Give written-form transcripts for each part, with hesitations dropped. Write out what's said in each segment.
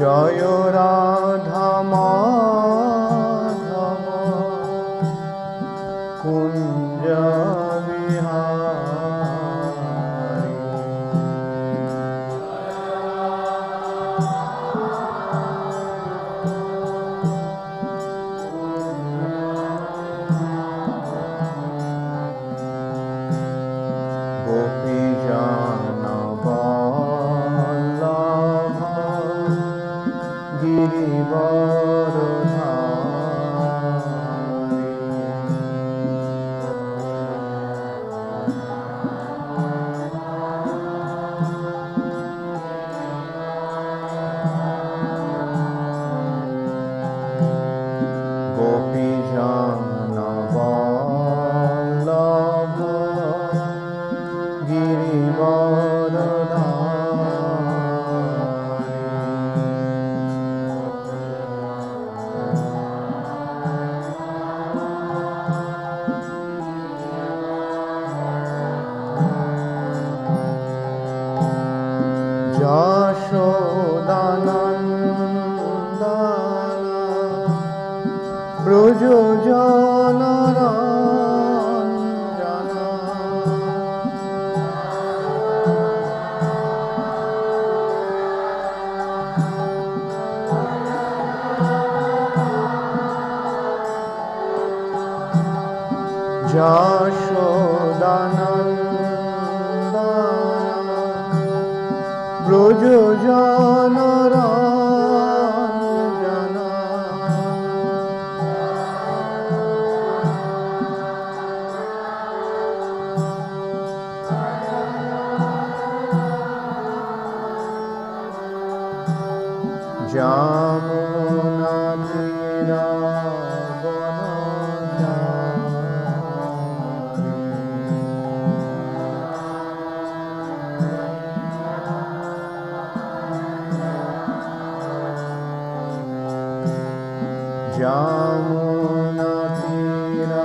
Joy Radha Madhav Kunj Bihari. গোপীজন Vallabh গিরিবরধারী। গোপীজন Vallabh Yashodanandan ব্রজজনরঞ্জন। Yashodanandan ব্রজজনরঞ্জন। Jamuna তীরবনচারী। Jamuna তীরবনচারী।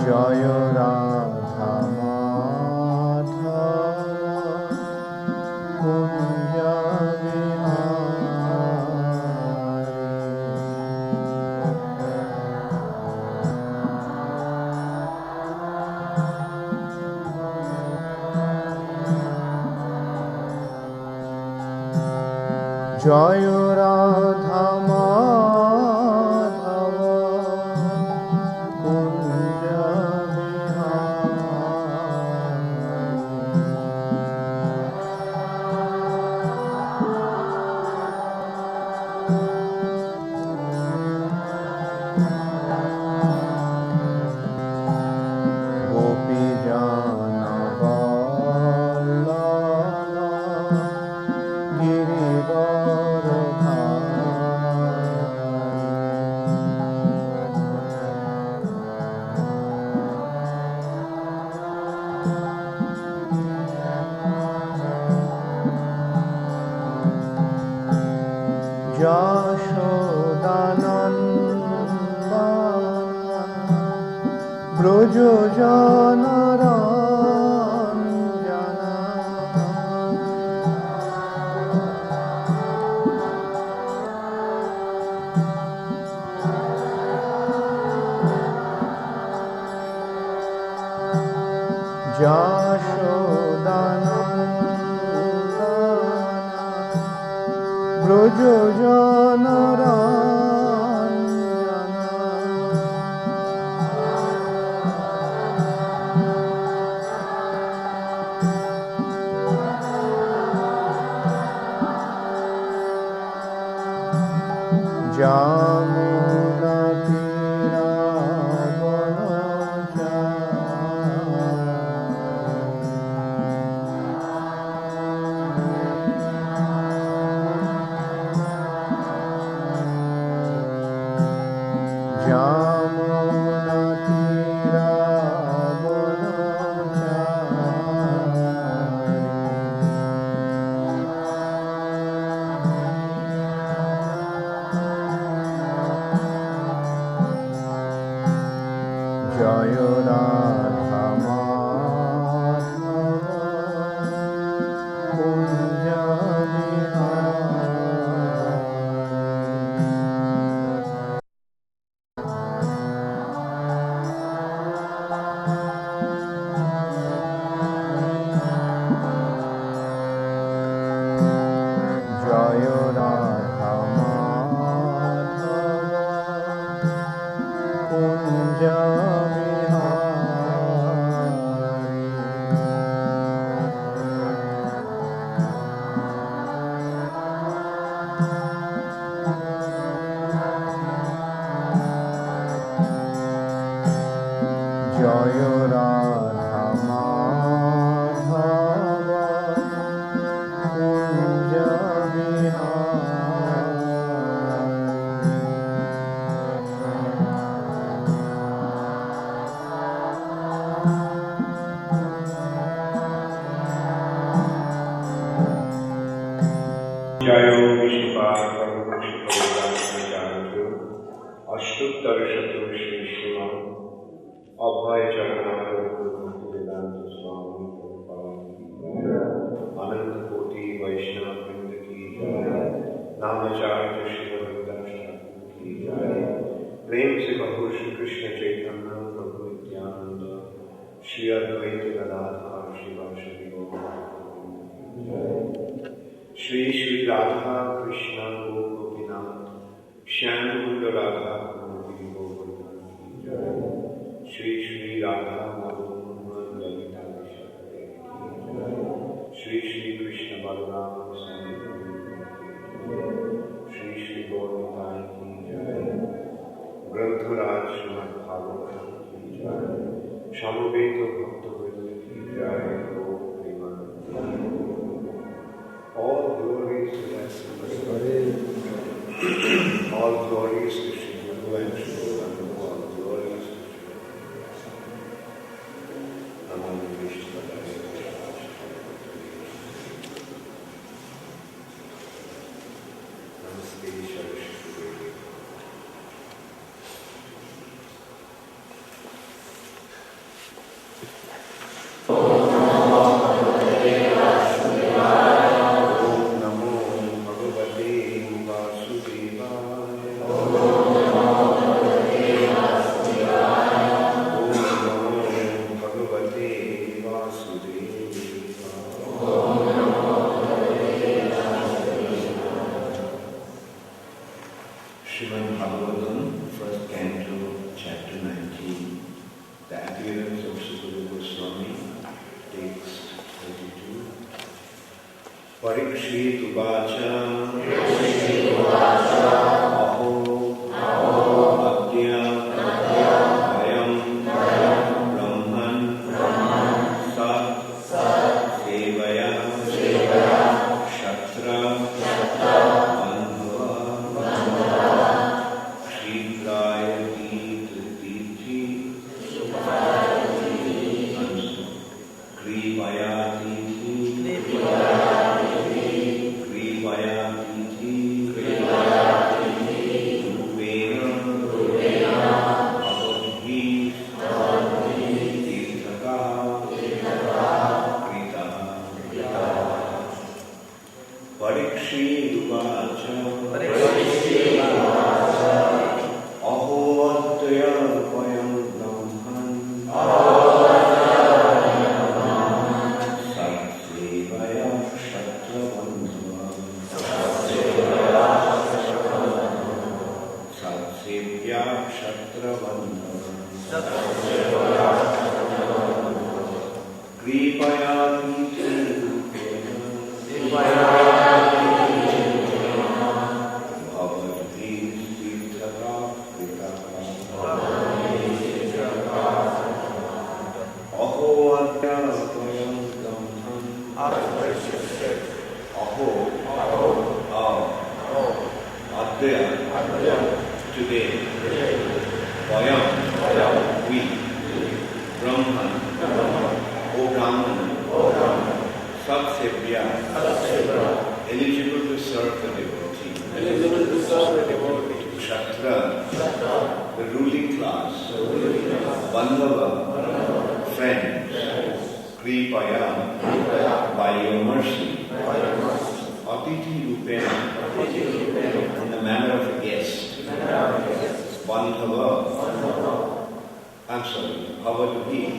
Joy Radha Madhav Kunj Bihari. Joy Radha Madhav Kunj Bihari. গোপীজন Vallabh গিরিবরধারী। Yashodanandan ব্রজজনরঞ্জন। Yashodanandan ব্রজজনরঞ্জন। Jamuna তীরবনচারী। Jamuna তীরবনচারী। Bhaktivedanta Swami Prabhupada Ananta Koti Vaishnava Vrinda ki jai Namacharya Srila ki jai Prem se Bhagavad Shri Krishna Chaitanya Prabhu Nityananda Shri Advaita Gadadhar Shivasari Shri Shri Radha Krishna Gopinath Shyam Kunda Radha Gopinath ki jai Shri Shri Radha Madhumana Lalita Vishakade Shri Shri Krishna Balaram Swami Shri Shri Gauritai ki jai Granthuraj Srimad Bhagavatam ki jai Shamaveta Bhakta Vrinda ki jai All glories to that all glories to Shri Guru and Shri Guru, all glories to Shri Namaste Charu. Srimad Bhagavatam, first canto, chapter 19, the appearance of Sukadeva Gosvami, text 32. Pariksid uvaca, aho, adya, vayam, brahman, sat-sevyah, ksatra-bandhavah, krpayatithi-rupena, bhavadbhis, tirthakah, krtah. Pariksid uvaca, aho adya vayam brahman, sat-sevyah ksatra-bandhavah, sat-sevyah ksatra-bandhavas, krpayatithi-rupena, bhavadbhis, tirthakah, krtah. Aho adya vayam brahman, aho, adya, today, vayam, we, brahman, O brahman, sat-sevyah, eligible to serve the devotee, ksatra, the ruling class, bandhavah, friends, krpayah, by your mercy, atithi-rupena, in the manner of a guest, bandhavah, bhavadbhis,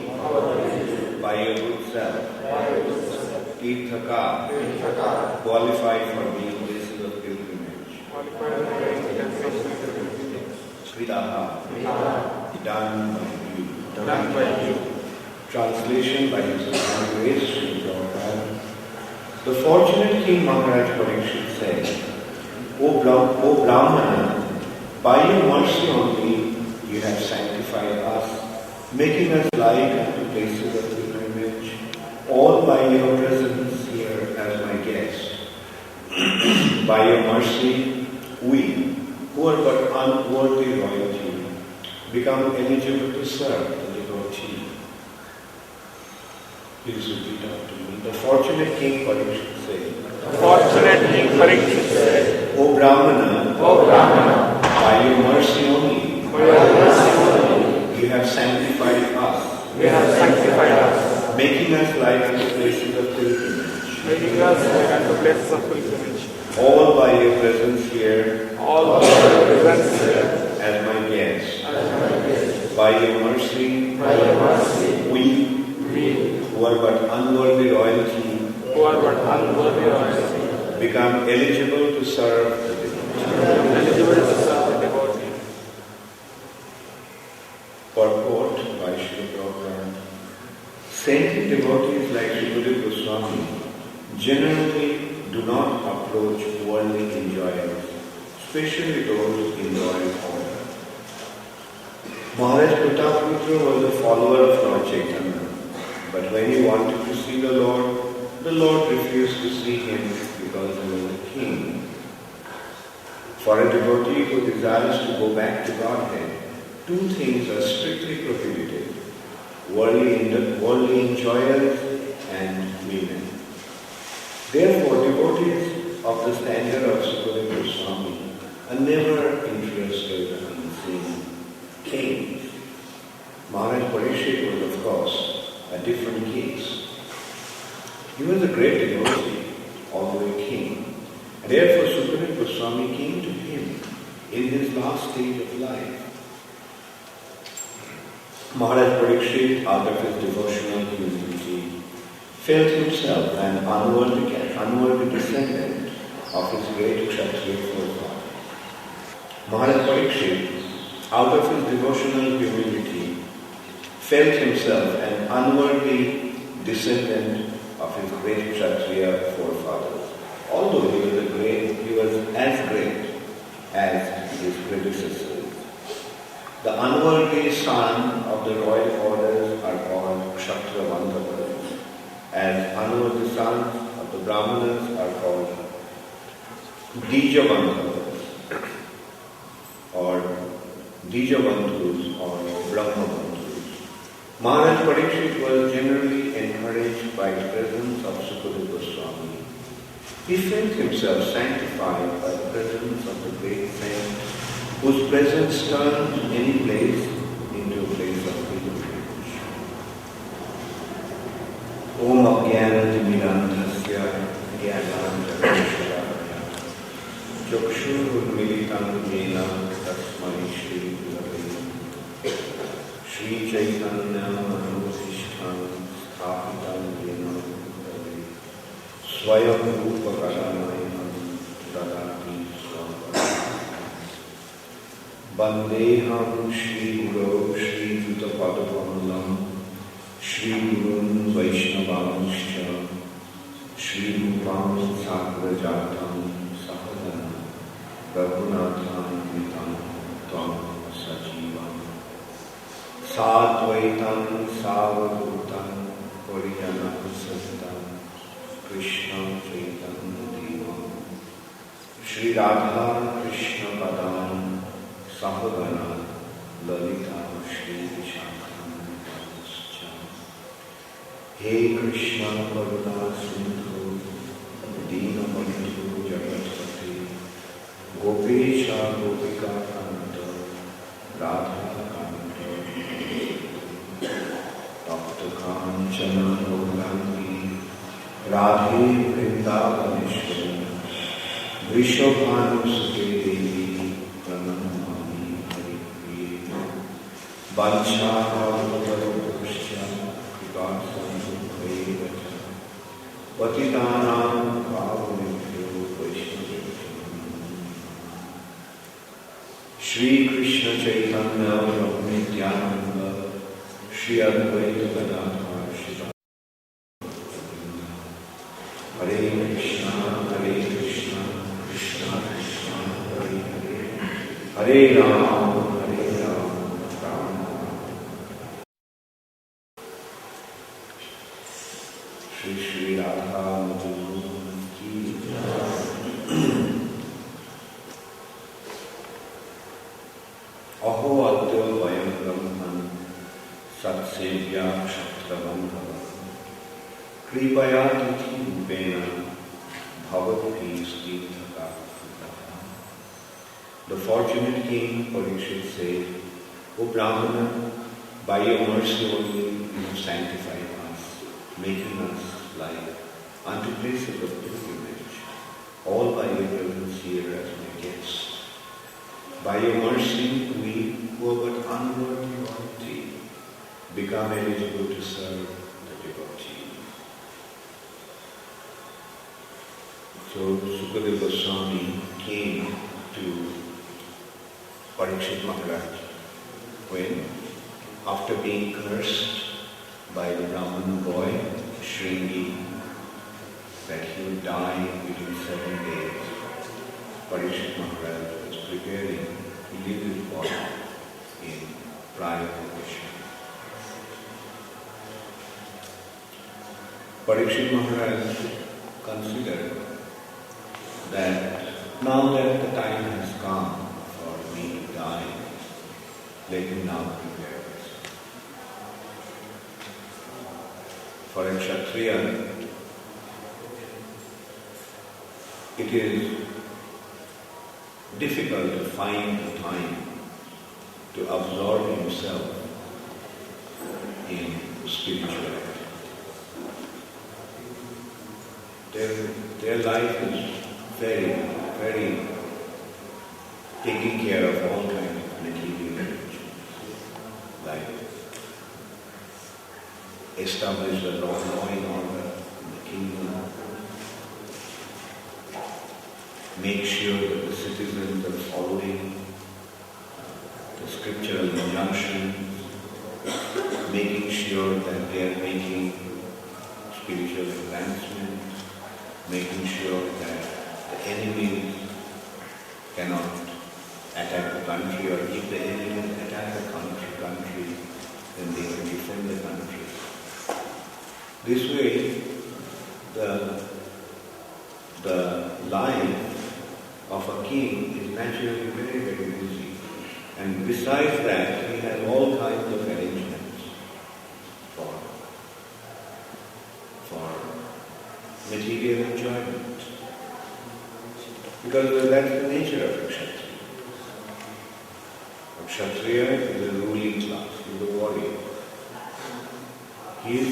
by your good self, tirthakah, qualified for being places of pilgrimage, krtah, done by you. Done by you. Translation by His Divine Grace, Srila Prabhupada. The fortunate King Maharaja Pariksit said, O Brahmana, by your mercy only you have sanctified us, making us like unto places of pilgrimage, all by your presence here as my guest. By your mercy, we, who are but unworthy royalty, become eligible to serve the devotee. Please repeat after me. The fortunate King Pariksit said, The fortunate King Pariksit said, O Brahmana, by your mercy only, you have sanctified us, making us like unto places of pilgrimage, all by your presence here, as my guest. By your mercy, we, who are but unworthy royalty, become eligible to serve the devotee. Purport by Srila Prabhupada. Saintly devotees like Sukadeva Gosvami generally do not approach worldly enjoyers, especially those in royal order. Maharaja Prataparudra was a follower of Lord Caitanya, but when he wanted to see the Lord refused to see him because he was a king. For a devotee who desires to go back to Godhead, two things are strictly prohibited: worldly enjoyers and women. Therefore, devotees of the standard of Sukadeva Gosvami are never interested in seeing kings. Maharaja Pariksit was, of course, a different case. He was a great devotee, although a king. Therefore, Sukadeva Goswami came to him in his last stage of life. Maharaja Pariksit, out of his devotional humility, felt himself an unworthy descendant of his great kshatriya forefather. Maharaja Pariksit, out of his devotional humility, felt himself an unworthy descendant of his great kshatriya forefathers, although he was as great as his predecessors. The unworthy son of the royal orders are called ksatra-bandhavas, as unworthy sons of the brahmanas are called dvija-bandhus or dvija-bandhus or brahma-bandhus. Maharaja Pariksit was generally encouraged by the presence of Sukadeva Goswami. He felt himself sanctified by the presence of the great saint, whose presence turned any place into a place of pilgrimage. Om Ajnana-timirandhasya Jnananjana-shalakaya Chakshur-unmilitam Yena Tasmai Shri Gurave Shri Chaitanya Manusishtham Sthapitam Yena Gurave Swayam Rupa-karanayam Dadati Swami Bandeham Shri Guru Shri Juta-pada-kamalam Shri Gurun Vaishnavanshcha Shri Rupam Sagrajatam Sahadana Raghunatham Vitam Tvam Sajivam Sadvaitam Savadutam Parijanam Sahitam Krishna Chaitanya Devam Shri Radha Krishna Padam Sahagana Lalita Shri Vishakam He Krishna Karuna Sindhu Dina Bandhu Jagatpati Gopesha Gopika Kanta Radha Kanta Dr. Kanchana Gaurangi Radhe Vrindavaneshwari Vrishabhanu Sute Devi Pranamami Hari Vanchāvaruparupaśya Kripasamudvaivata Patitanam Pāvanebhyo Vaishnavebhyo Shri Krishna Chaitanya Prabhu Nityananda Shri Advaita Gadadhar Shiva Hare Krishna, Krishna Krishna, Hare Hare, Hare Rama, Rama. Shri Radha Madhusudan ki Aho adya vayam brahman sat-sevyah ksatra-bandhavah krpayatithi-rupena bhavadbhis tirthakah. The fortunate king Pariksit said, O Brahmana, by your mercy only you have sanctified us, making us like unto places of pilgrimage, all by your presence here as my guests. By your mercy, we who are but unworthy devotee become eligible to serve the devotee. So Sukadeva Gosvami came to Pariksit Maharaj when, after being cursed by the brahman boy, Srila, that he would die within 7 days, Pariksit Maharaj was preparing to leave his body in prior condition. Pariksit Maharaj considered that now that the time has come for me to die, let me now prepare myself. For a kshatriya, it is difficult to find the time to absorb himself in spirituality. Their life is very, very taking care of all kinds of material arrangements, like establish the law and order in the kingdom, make sure that the citizens are following the scriptural injunctions, making sure that they are making spiritual advancement, making sure that the enemies cannot attack the country, or if the enemies attack the country, then they can defend the country. This way, the life of a king is naturally very, very busy. And besides that, he has all kinds of arrangements for material enjoyment. Because that's the nature of a kshatriya. A kshatriya is a ruling class, he is a warrior. He is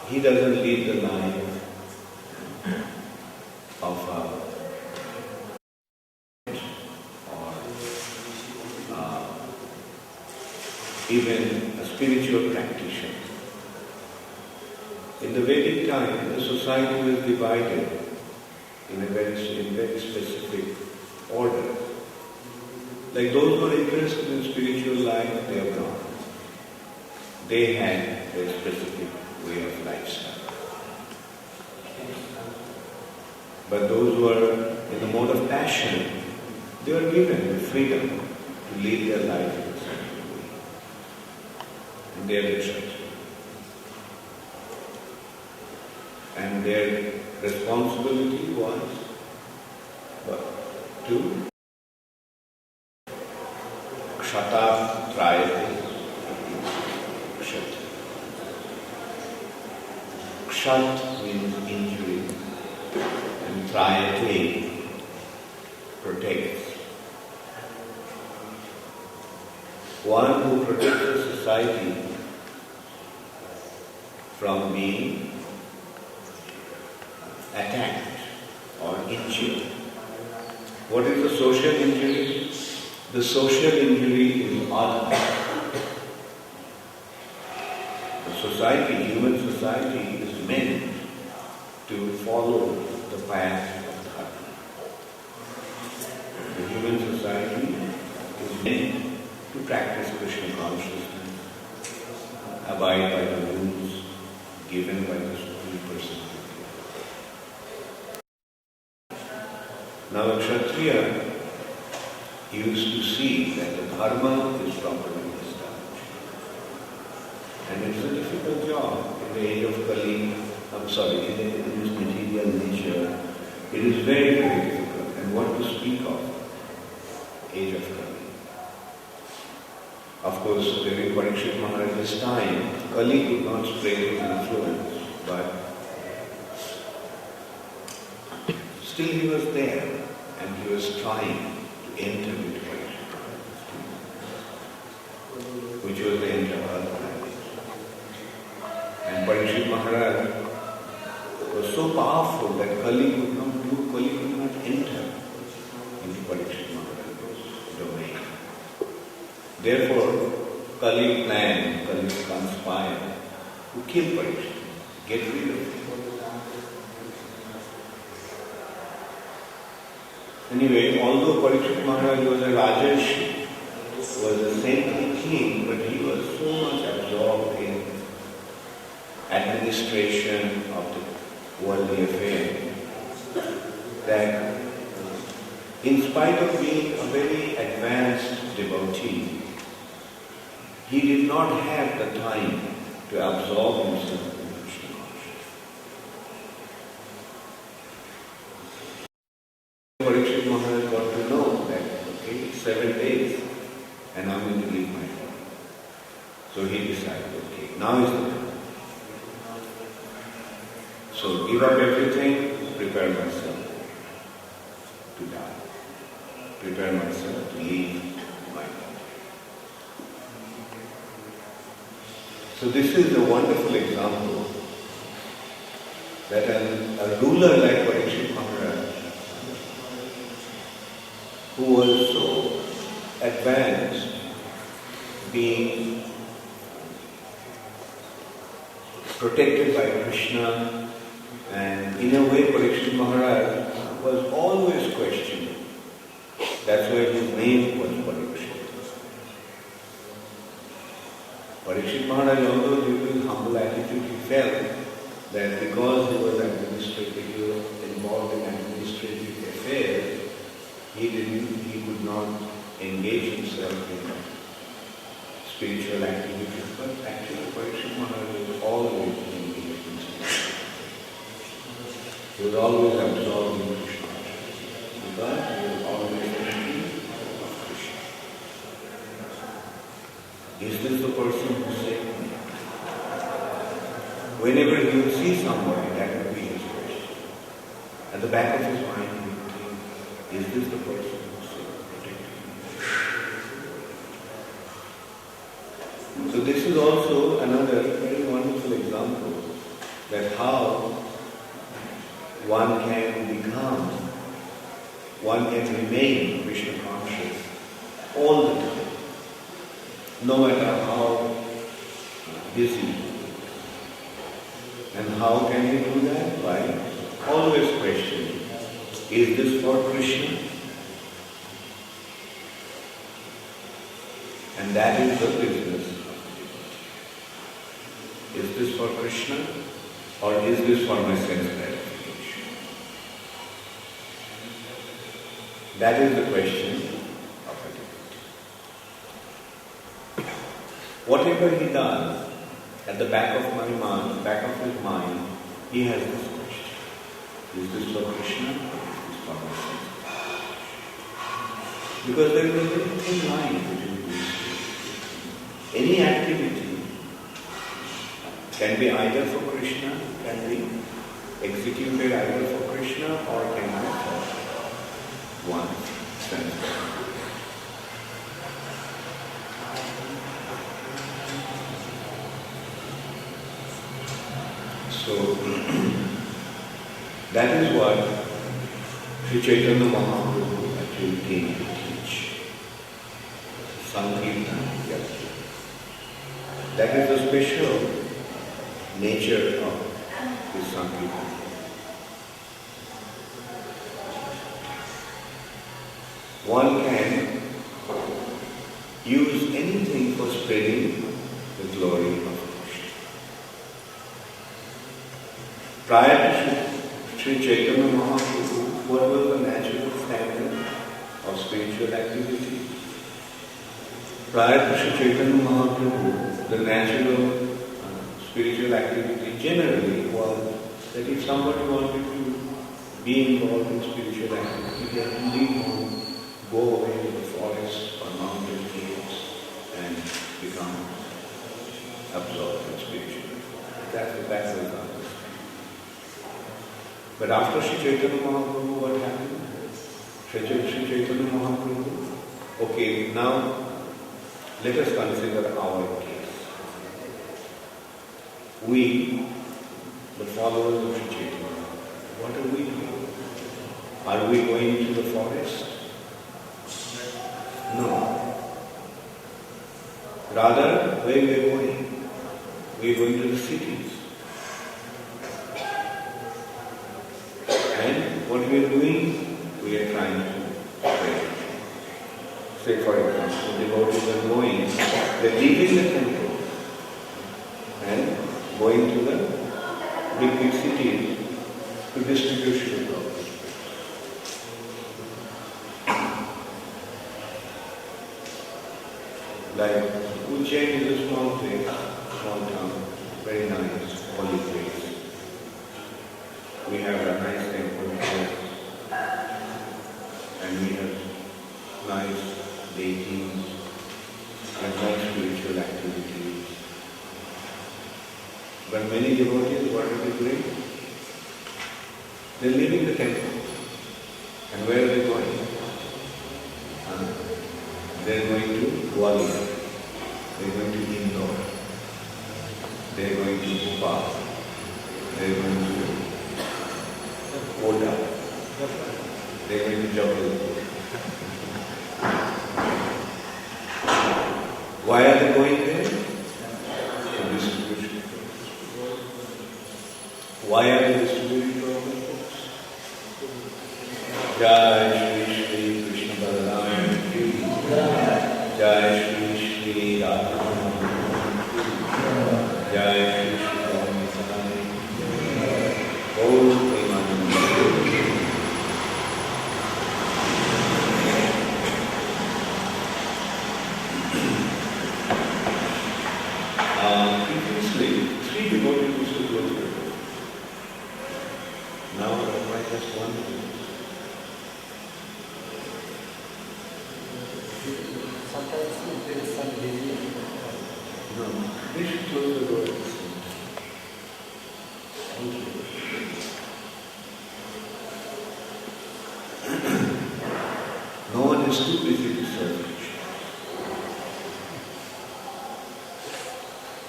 he doesn't lead the life of even a spiritual practitioner. In the Vedic time, the society was divided in very specific order. Like those who are interested in spiritual life, they are Brahmins. They had a specific way of lifestyle. But those who are in the mode of passion, they were given the freedom to lead their life in a certain way. And they are the kshatriyas. And their responsibility was to ksatra-bandhavas. Kshat means injury, and trayate protects. One who protects the society from being attacked or injured. What is the social injury? The social injury is adya. The society, human society, is meant to follow the path of dharma. human society is meant to practice Krishna consciousness, abide by the rules given by the Supreme Personality. Now a kshatriya used to see that the dharma is properly established. And it's a difficult job in the age of Kali, in this material nature. It is very, very difficult. And what to speak of age of Kali. Of course, during Pariksit Maharaja's time, Kali could not spread his influence, but still he was there and he was trying to enter into Pariksit Maharaja's, which was the end of other planet. And Pariksit Maharaj was so powerful that Kali could not enter into Pariksit Maharaj's domain. Therefore, Kali conspired to kill Pariksit, get rid of him. Anyway, although Pariksit Maharaj was a Rajarshi, was a saintly king, but he was so much absorbed in administration of the worldly affair that in spite of being a very advanced devotee, he did not have the time to absorb himself in Krishna consciousness. Pariksit Maharaj got to know that, 7 days and I'm going to leave my body. So he decided, now is the time. So give up everything, prepare myself to die. Prepare myself to leave my body. So this is a wonderful example that a ruler like Pariksit Maharaj, who was so advanced, being protected by Krishna, and in a way Pariksit Maharaj was always questioned. That's why his name was Pariksit. Pariksit Maharaj, although due to his humble attitude, he felt that because he was involved in administrative affairs, he could not engage himself in spiritual activities. But actually, Pariksit Maharaj was always engaged in spiritual activities. He was always absorbed in Krishna because he was always thinking of Krishna. Is this the person who saved me? Whenever he would see somebody, that would be his question. At the back of his mind, he would think, is this the person who saved me? So this is also another very wonderful example that how one can remain Krishna conscious all the time, no matter how busy. And how can we do that? By always questioning, is this for Krishna? And that is the business of the devotee. Is this for Krishna or is this for my sense gratification? That is the question of a devotee. Whatever he does, at the back of his mind, he has this question. Is this for Krishna or is this for my sense gratification? Because there is a very thin line between these two. Any activity can be either for Krishna, can be executed either for Krishna or can be for one's sense gratification. So, that is what Sri Chaitanya Mahaprabhu actually came to teach. Sankirtan. That is the special nature of this Sankirtan. one can use anything for spreading the glory of Krishna. Prior to Sri Chaitanya Mahaprabhu, what was the natural standard of spiritual activity? Prior to Sri Chaitanya Mahaprabhu, the natural spiritual activity generally was that if somebody wanted to be involved in spiritual activity, they had to leave home, go away to the forest or mountain caves and become absorbed in spiritual. That's the understanding. But after Sri Chaitanya Mahaprabhu, what happened? Sri Chaitanya Mahaprabhu, okay, now let us consider our case. We, the followers of Sri Chaitanya, what are we doing? Are we going to the forest? No. Rather, where we are going? We are going to the cities. And what we are doing? We are trying to pray. Say for example, devotees are going, they are leaving the temple and going to the big cities to distribute Srila. Like Ujjain is a small place, small town, very nice, holy place. We have a nice temple here, and we have nice deities and nice spiritual activities. But many devotees, what are they doing? They are leaving the temple. And where are they going? They are going to Gwalior. They are going to Indore. They are going to Bhopal. They are going to Kota. They are going to Jabalpur. Why are they going there? To distribute. Why are they distributing books? Jai Shri Shri Krishna Balaram Ki Jai Shri Shri Radha Jai Shri Shri Swami Om previously, 3 devotees used to go to. Now I just one. Sometimes if there is some busy. No, they should close the door. No one is too busy to serve Krishna.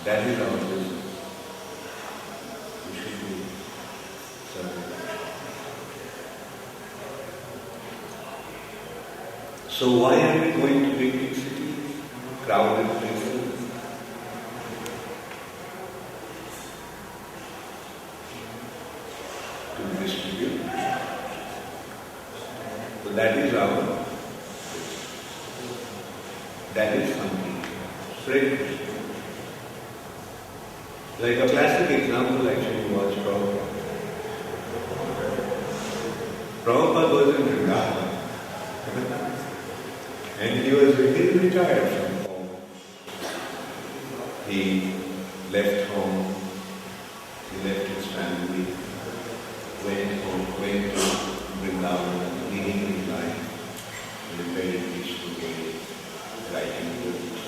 That is our business. We should be serving Krishna. So why are we going to big cities, crowded places? To distribute. So that is our, that is something. Spread Krishna. Like a classic example actually was Prabhupada. Prabhupada was in Vrindavan. And he was retired from home. He left home, he left his family, went to Vrindavan, leading his life in a very peaceful way, writing books.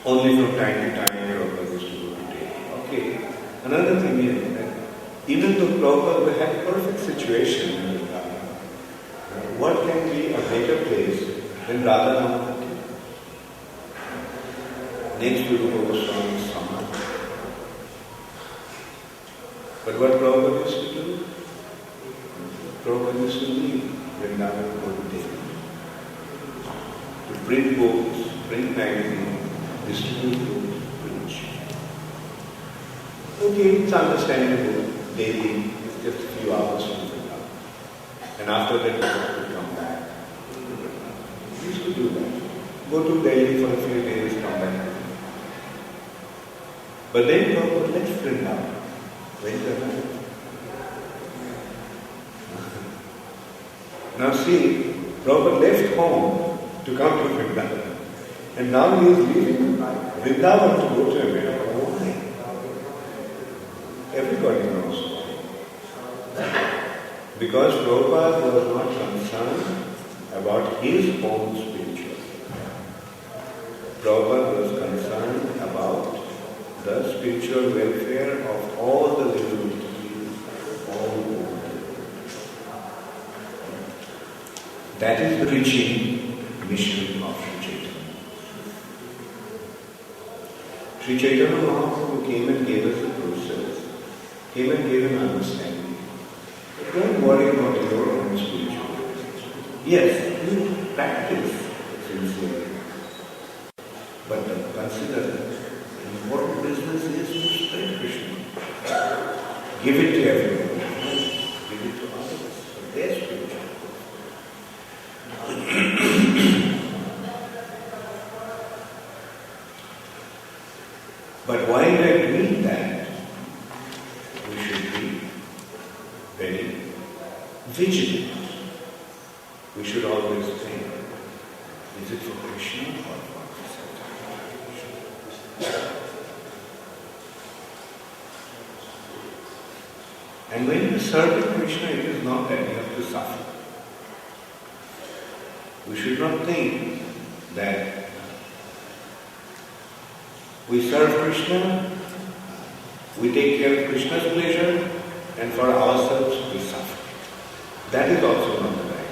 Only from time to time Prabhupada used to go to Delhi. Okay. Another thing is that even though Prabhupada had a perfect situation in Vrindavan, what can be a better place than Radha? Next to Sukadeva Gosvami's Samadhi. But what Prabhupada used to do? Prabhupada used to leave Vrindavan to go to Delhi. To bring books, bring magazines, distribute books, preach. Okay, it's understandable. Delhi is just a few hours from Vrindavan. and after that he would come back. He used to do that. Go to Delhi for a few days, come back. But then Prabhupada left Vrindavan. Went to America. Now see, Prabhupada left home to come to Vrindavan. And now he is leaving Vrindavan to go to America. Why? Everybody knows why. Because Prabhupada was not concerned about his own spiritual. Prabhupada was concerned about the spiritual welfare of all the living entities, all the world. That is the preaching mission of Sri Chaitanya. Sri Chaitanya Mahaprabhu came and gave us the process, came and gave an understanding. But don't worry about your own spiritual. Yes, you practice sincerely. But consider the important business is to spread Krishna. Give it to everyone. Give it to others for their spiritual. But while we are doing that, we should be very vigilant. We should always think, is it for Krishna or for ourselves? And when you serve Krishna, it is not that you have to suffer. We should not think that we serve Krishna, we take care of Krishna's pleasure, and for ourselves we suffer. That is also not the right.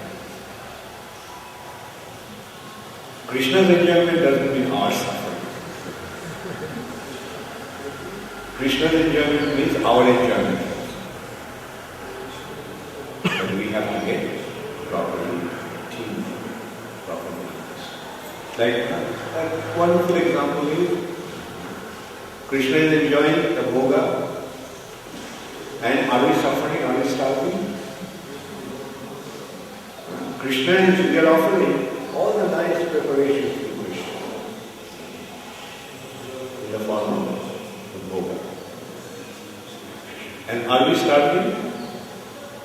Krishna's enjoyment doesn't mean our suffering. Krishna's enjoyment means our enjoyment. But we have to get properly tuned, properly. Like one wonderful example is Krishna is enjoying the bhoga, and are we suffering? Are we starving? Krishna is, we are offering all the nice preparations to Krishna in the form of the bhoga. And are we starving?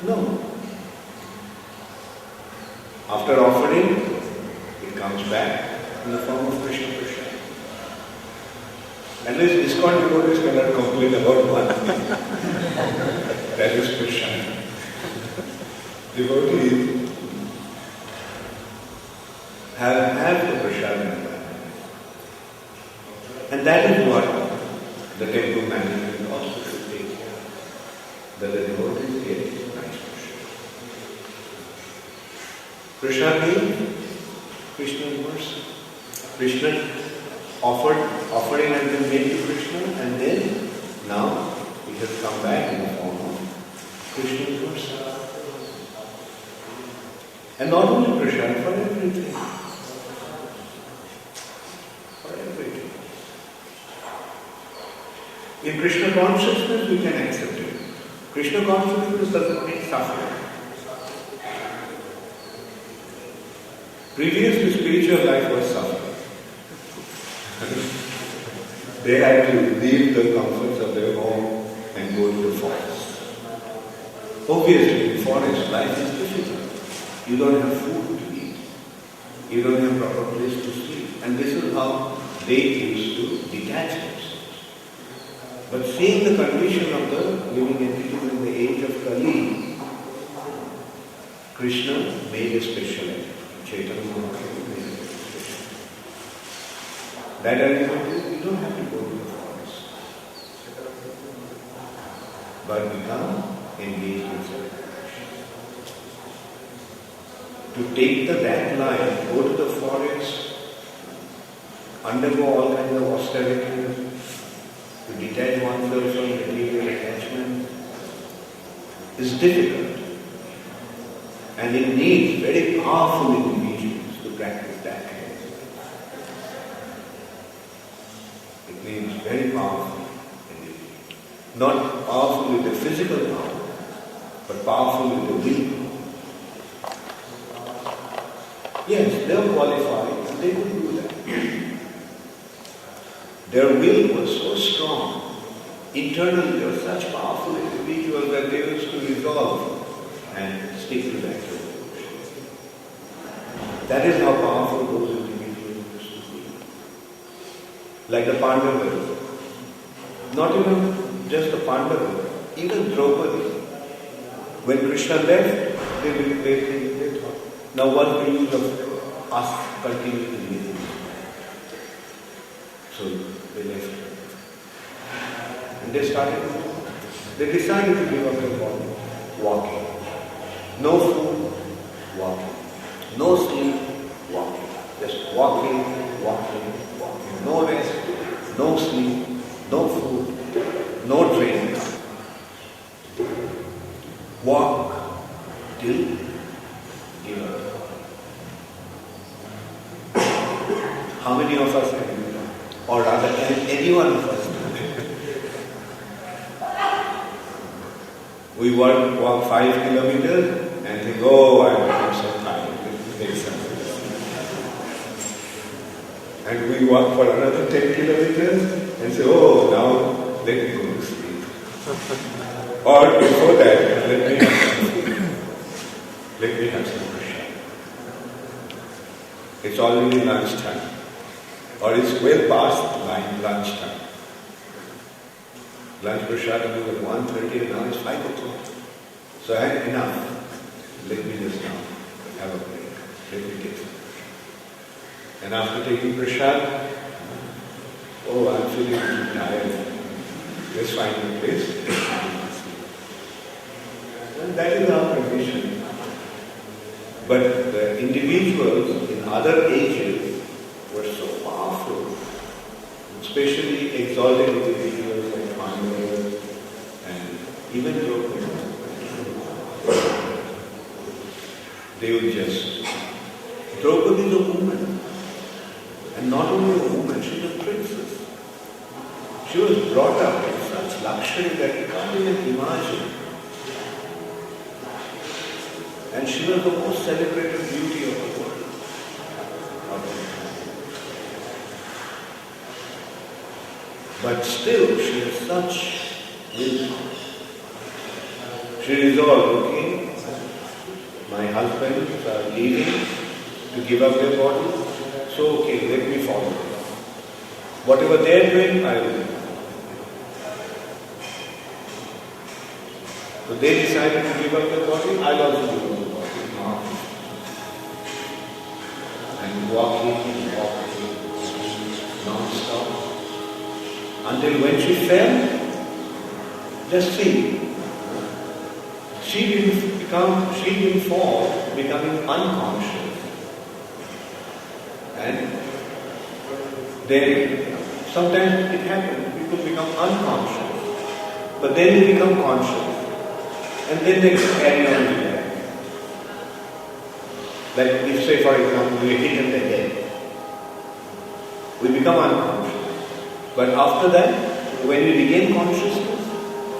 No. After offering, it comes back in the form of Krishna Prasad. At least ISKCON devotees cannot complain about one thing. That is Krishna. Devotees have the prasad in their hands. And that is what the temple management also should take care of. That the devotees get nice prasad. Prasad means Krishna's mercy. Krishna offering has been made to Krishna, and then now it has come back in the form of Krishna's mercy. And not only prasad, for everything. For everything. In Krishna consciousness, we can accept it. Krishna consciousness doesn't mean suffering. Previously, spiritual life was suffering. They had to leave the comforts of their home and go to the forest. Obviously, in forest, life is difficult. You don't have food to eat. You don't have proper place to sleep. And this is how they used to detach themselves. But seeing the condition of the living entities in the age of Kali, Krishna made a special effort. Chaitanya Mahaprabhu made a special effort. That argument is, you don't have to go to the forest. But become engaged in celebration. To take that line, go to the forest, undergo all kinds of austerities, to detach oneself from material attachment, is difficult. And it needs very powerful individuals to practice that. It needs very powerful individuals. Not powerful with the physical power, but powerful with the will. Yes, they are qualified and they could do that. Their will was so strong. Internally, they were such powerful individuals that they used to resolve and stick to that devotion. That is how powerful those individuals used to be. Like the Pandavas. Not even just the Pandavas, even Draupadi. When Krishna left, they thought, now what's the use of us continuing to live? So they left. And they decided to give up their body, walking. No food, walking. No sleep, walking. Just walking. No rest, no sleep, no food, no drink. Walk till give up. How many of us can do that? Or rather, can any one of us do that? We walk 5 kilometers and think, oh, I'm so tired. And we walk for another 10 kilometers and say, oh, now let me go to sleep. Or before that, let me have some prasad. It's already lunchtime. Or it's well past lunchtime. Lunch prasad was at 1:30 and now it's 5 o'clock. So I had enough. Let me just now have a break. Let me take some prasad. And after taking prasad, oh, I'm feeling tired. Let's find a place. And that is our condition. But the individuals in other ages were so powerful, especially exalted individuals like Pandavas and even Draupadi. They would just... Draupadi is a woman. And not only a woman, she was a princess. She was brought up in such luxury that you can't even imagine. And she was the most celebrated beauty of the world. But still, she has such wisdom. She resolved, okay, my husbands are leaving to give up their body, so okay, let me follow them. Whatever they are doing, I will do. So they decided to give up their body, I'll also give up the body. And walking, non-stop. Until when she fell, just see, she didn't fall, becoming unconscious. And then, sometimes it happens, people become unconscious, but then they become conscious. And then they carry on with that. Like if, say for example, we hit in the head, we become unconscious. But after that, when we regain consciousness,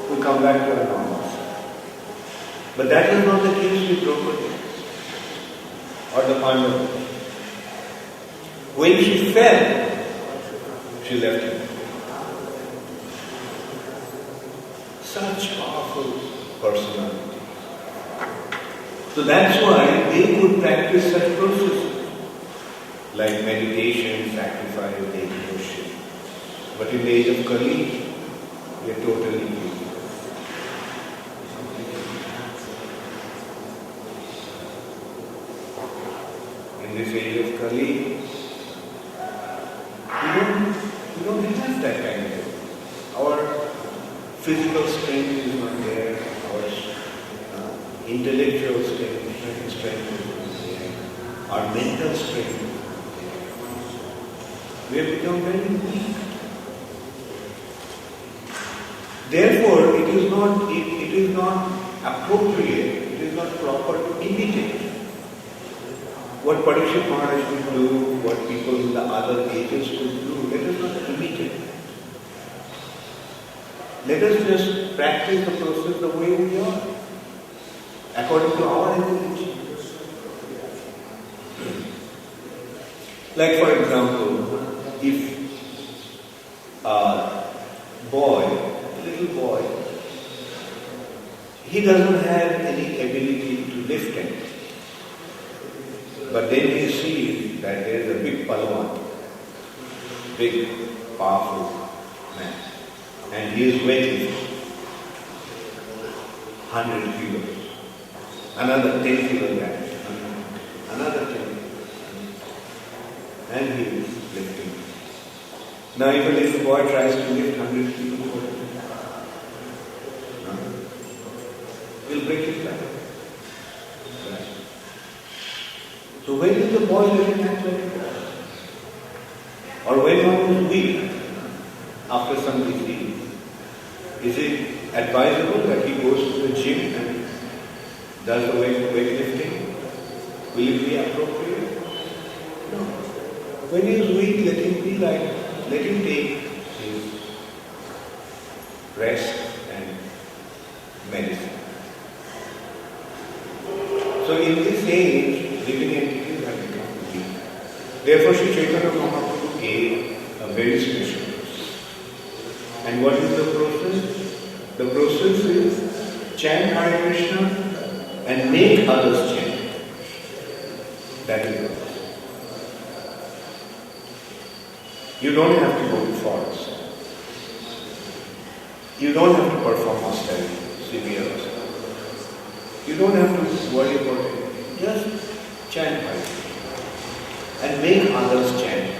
we come back to our normal self. But that is not the case with Draupadi or the Pandavas. When she fell, she left him. Such powerful personality. So that's why they could practice such processes like meditation, sacrifice, devotion. But in the age of Kali, they are totally free. In this age of Kali, we don't have that kind of thing. Our physical strength is not there, our intellectual strength is not there, our mental strength is not there. We have become very weak. Therefore, it is not appropriate, it is not proper to imitate what Pariksit Maharaj could do, what people in the other ages could do. Let us not imitate. Let us just practice the process the way we are, according to our ability. Like for example, if a little boy, he doesn't have any ability to lift him. But then he sees that there is a big palwan, big, powerful man, and he is weightlifting 100 kilos, another 10 kilograms, another 10 kilograms, and he is lifting. Now if a little boy tries to lift 100 kilos, he'll break his back. Right. So when is the boy living at that? Or when one is weak after some disease, is it advisable that he goes to the gym and does the weightlifting? Will it be appropriate? No. When he is weak, let him take his rest and medicine. So in this age, living entities have become weak. Therefore, Sri Chaitanya Mahaprabhu gave a very special process. And what is the process? The process is chant Hare Krishna and make others chant. That is the process. You don't have to go to forest. You don't have to perform austerity, severe austerity. You don't have to worry about it. Just chant Hare Krishna and make others chant.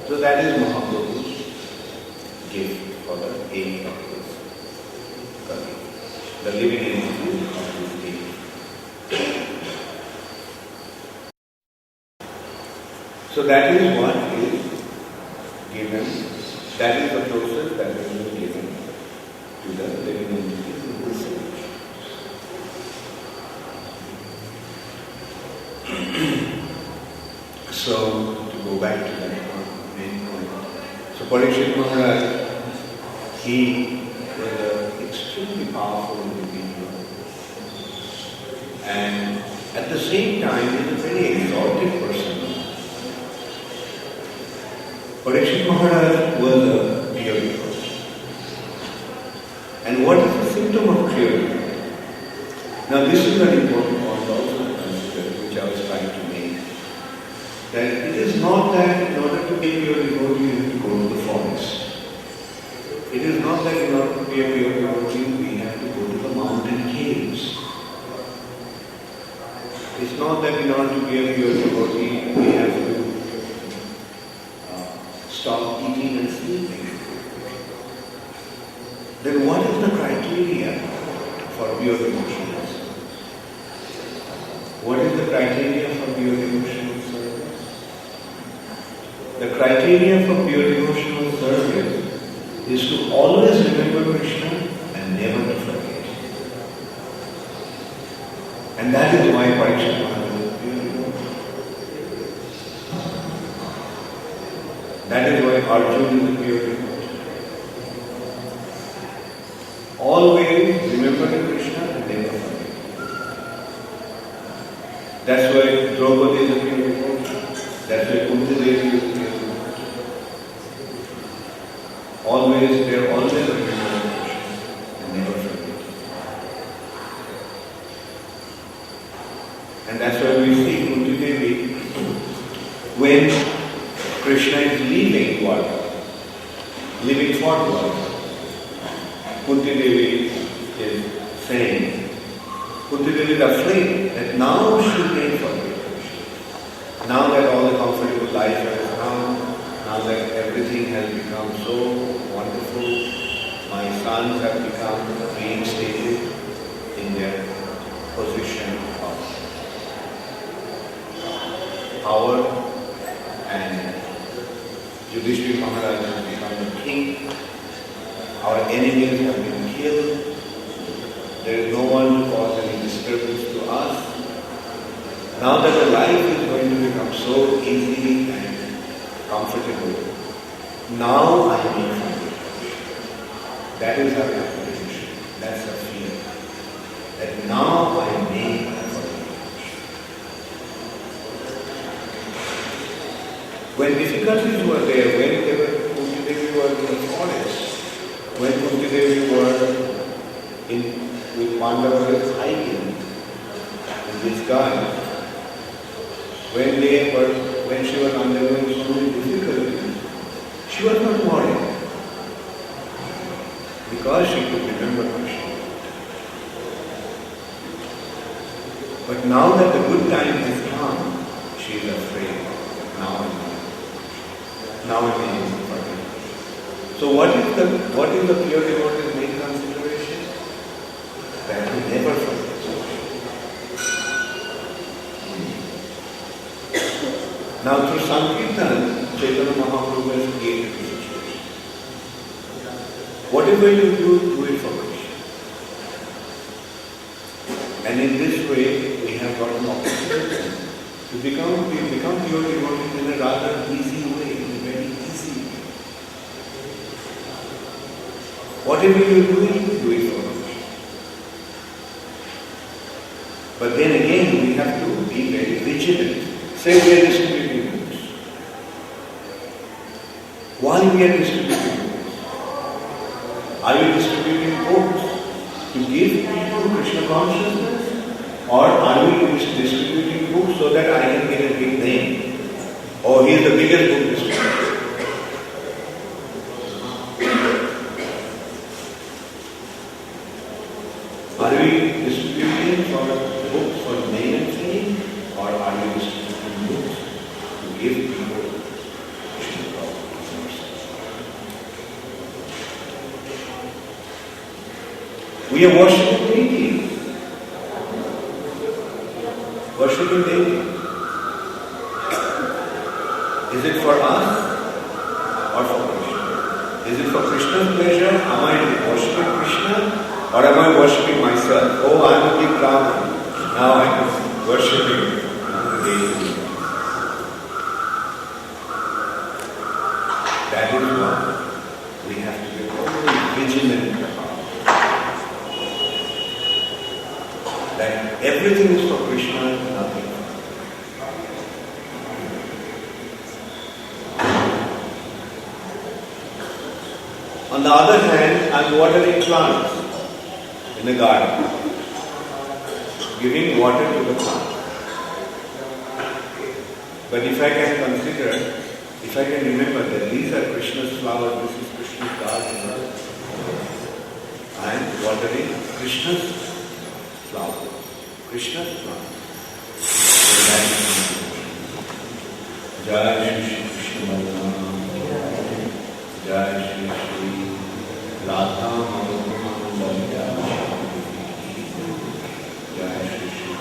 So that is Mahaprabhu's gift for the age of this Kali, the living entity of this age. So that is what is given, that is the process that is given to the living entities in this age. So, to go back to that main point. So Pariksid Maharaj, he was an extremely powerful individual. And at the same time, he is a very exalted person. Pariksid Maharaj was a pure person. And what is the symptom of purity? Now this is an important point also to consider, which I was trying to make. That it is not that in order to be a pure devotee you have to go to the forest. It is not that in order to be a pure devotee we have to go to the mountain caves. It's not that in order to be a pure devotee we have to stop eating and sleeping. Then what is the criteria for pure devotional service? What is the criteria for pure devotional service? The criteria for pure devotional service is to always remember Krishna and never to forget. And that is why Pariksit Maharaj is pure devotee. That is why Arjuna is a pure devotee. Always remembering Krishna and never forget. That's why Draupadi is a pure devotee. That's why Kunti Devi is a pure devotee. Always, they are always remembering Krishna and never forget. And that's why we see Kunti Devi when Krishna is leaving Dwarka, leaving for Dwarka. Kunti Devi is saying, Kunti Devi is afraid that now she may forget Krishna. Now that all the comfortable life has come, now that everything has become so wonderful, my sons have become reinstated in their position of power, and Yudhishthira Maharaj has become the king. Our enemies have been killed. There is no one to cause any disturbance to us. Now that the life is going to become so easy and comfortable, now I may forget. That is our apprehension. That's our fear. That now I may forget. When difficulties were there, when Kunti Devi were in the forest, when Kunti Devi were with Pandavas hiking in this garden, when she was undergoing so many difficulties, she was not worried because she could remember Krishna. But now that the good time has come, she is afraid. Now it is important. So what is the pure devotee's main consideration? That we never forget. Now through Sankirtan, Chaitanya Mahaprabhu has created this situation. Whatever you do it for Krishna. And in this way, we have got an opportunity to become pure devotees in a rather easy way, in a very easy way. Whatever you do it for Krishna. But then again, we have to be very vigilant. Say we are distributing books. Why we are distributing books? Are we distributing books to give people Krishna consciousness? Or are we distributing books so that I can get a big name? Oh, he is the biggest book distributor. Are we distributing books for name and fame? Or are we distributing books to give people Krishna consciousness? We are worshipping deities. Worshipping deity. Is it for us or for Krishna? Is it for Krishna's pleasure? Am I worshipping Krishna or am I worshipping myself? Oh, I am a big brahman. Now I am worshipping the deity. That is why we have to be always vigilant about that everything is for Krishna and nothing. On the other hand, I am watering plants in the garden, giving water to the plant. But if I can consider, if I can remember that these are Krishna's flowers, this is Krishna's garden, I am watering Krishna's flower, Krishna's plant. Jai Shri Krishna Jai Shri Shri Radha Madhya Jai Shri Shri.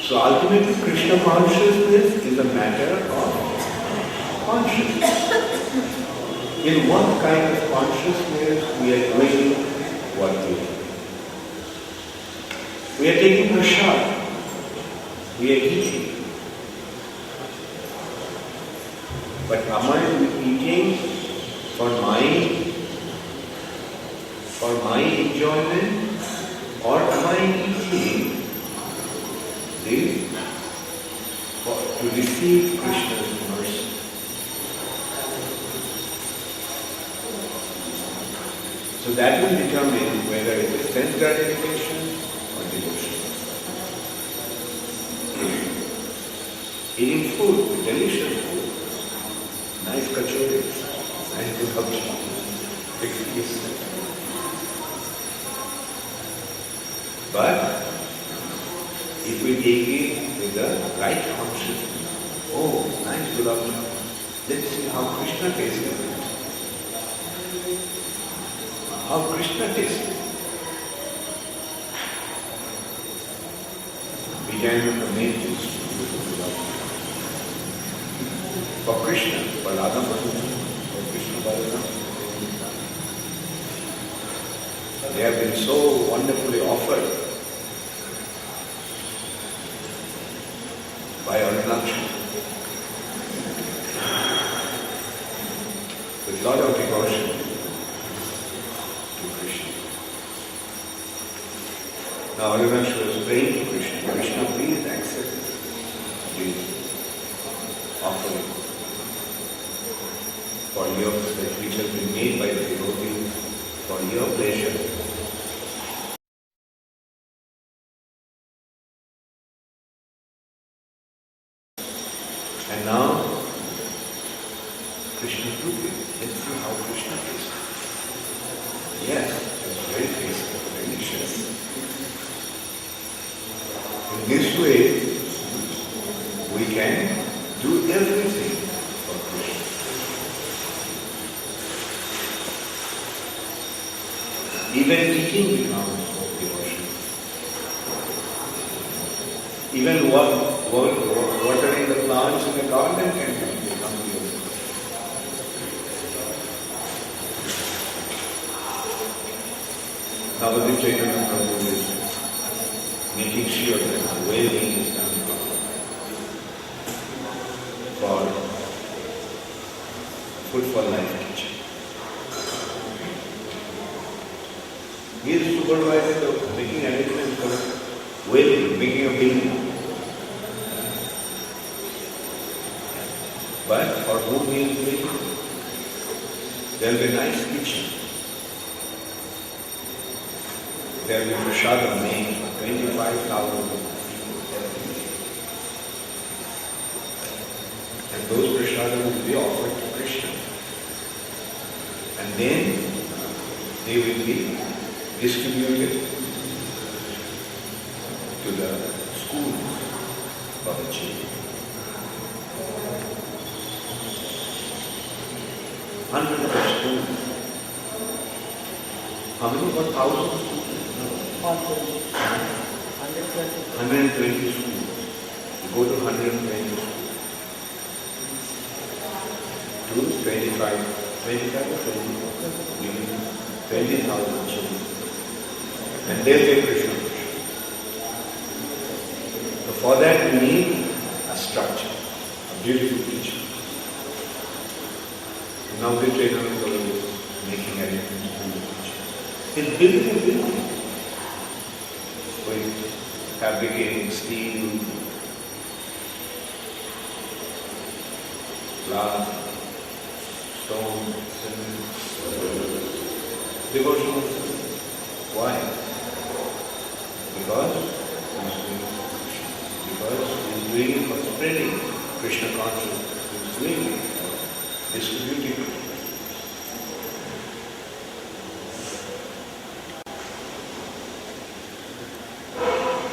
So ultimately Krishna consciousness is a matter of consciousness. In what kind of consciousness we are doing what we do. We are taking prasad. We are eating. But am I eating for my enjoyment, or am I eating to receive Krishna's mercy? So that will determine whether it is sense gratification or devotion. Eating food, delicious food, nice kachoris, nice gulab-jamun, excuse. But if we take it with the right consciousness, oh, nice gulab-jamun, let's see how Krishna tastes it. How Krishna tastes it. Began with the main juice. For Krishna, for Radha Madhya, for Krishna Balaram. They have been so wonderfully offered by Arunachal with lot of devotion to Krishna. Now Arunachal was praying to Krishna, Krishna, please accept it. Please. offering for your, which has been made by the devotees for your pleasure. And now, Krishna proved it. Let's see how Krishna is. Yes, it's very tasty, delicious. In this way, we can do everything for Krishna. Even eating becomes devotion. Even watering the plants in the garden can become devotion. Maharaja Chaitanya Prabhu is making sure that the well-being is done for Food for Life kitchen. He is supervising the making arrangements for well-being, making a building. But for whom he is making? There will be a nice kitchen. There will be prashadam made for 25,000 people every day. And those prashadam will be offered to Krishna. And then they will be distributed to the schools for the children. 100 schools. How many? 1,000 schools? 120 schools. You go to 120 schools. To 25 or 20,000 children. And they'll get Krishna. So for that we need a structure, a beautiful teacher. Now the trainer is making arrangements to the teacher. He's building a building. With fabricating steel, glass, stone, cement, devotional service. Why? Because he's doing it for spreading Krishna consciousness. He's doing it for distributing it.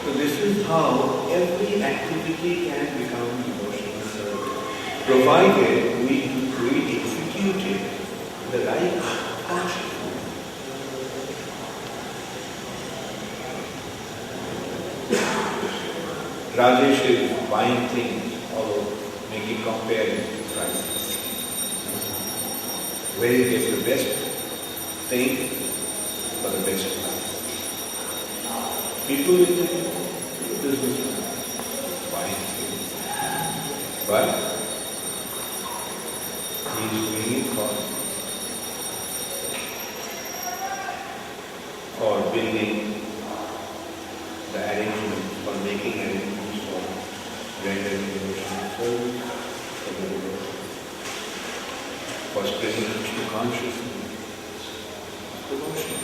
So this is how every activity can become devotional service, provided we execute it in the right consciousness. Rajesh is buying things or making comparing prices. Where he gets the best thing for the best price. People will think, business buying things. But he is doing it for building the arrangements, for making arrangements for rendering devotional service, for the devotion, for spreading Krishna consciousness, devotion.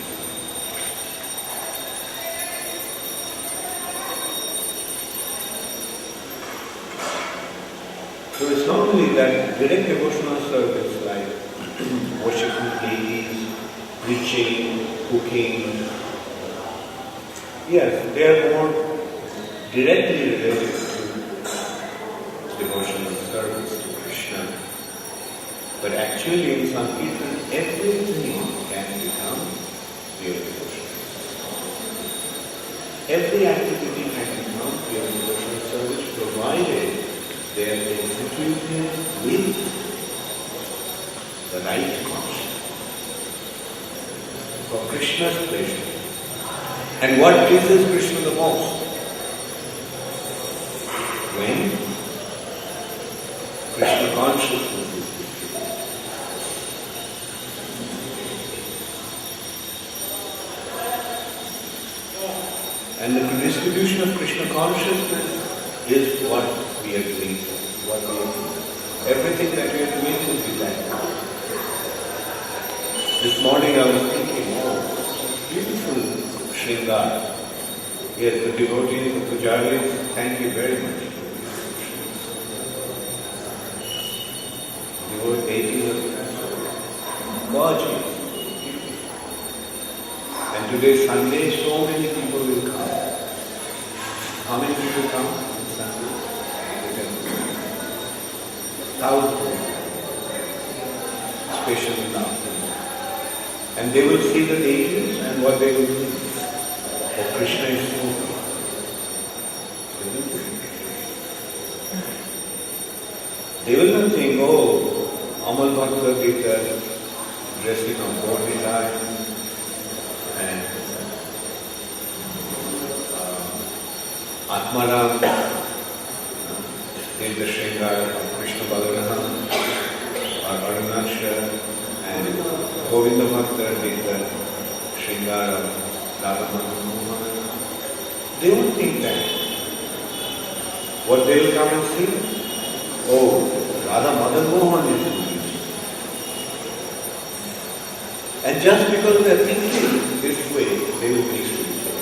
So it's not only that direct devotional service like worshiping deities, preaching, cooking. Yes, they are more directly related to devotional service to Krishna. But actually in Sankirtan, everything can become pure devotion. Every activity can become pure devotional service provided they are executed with the right conscience for Krishna's pleasure. And what pleases Krishna the most? When Krishna consciousness is distributed. And the distribution of Krishna consciousness is what we are doing, what we are doing. everything that we are doing will be that. This morning I was thinking, oh, beautiful Shringar. Yes, the devotees, the pujaris, thank you very much. Devotees, gorgeous. And today Sunday, so many people will come. How many people come on Sunday? Thousands. Especially in the afternoon. And they will see the deities and what they will do. Oh, Krishna is so good. They will not think, oh, Amal Bhakta did that dressing of body time and Atmaram did the Shringar of Krishna Balaram or Arunaksha and Govinda Bhakta did the Shringar of Radha Madhava. They won't think that. What they will come and see? Oh, Radha Madhava is doing it. And just because they are thinking this way, they will be spiritual.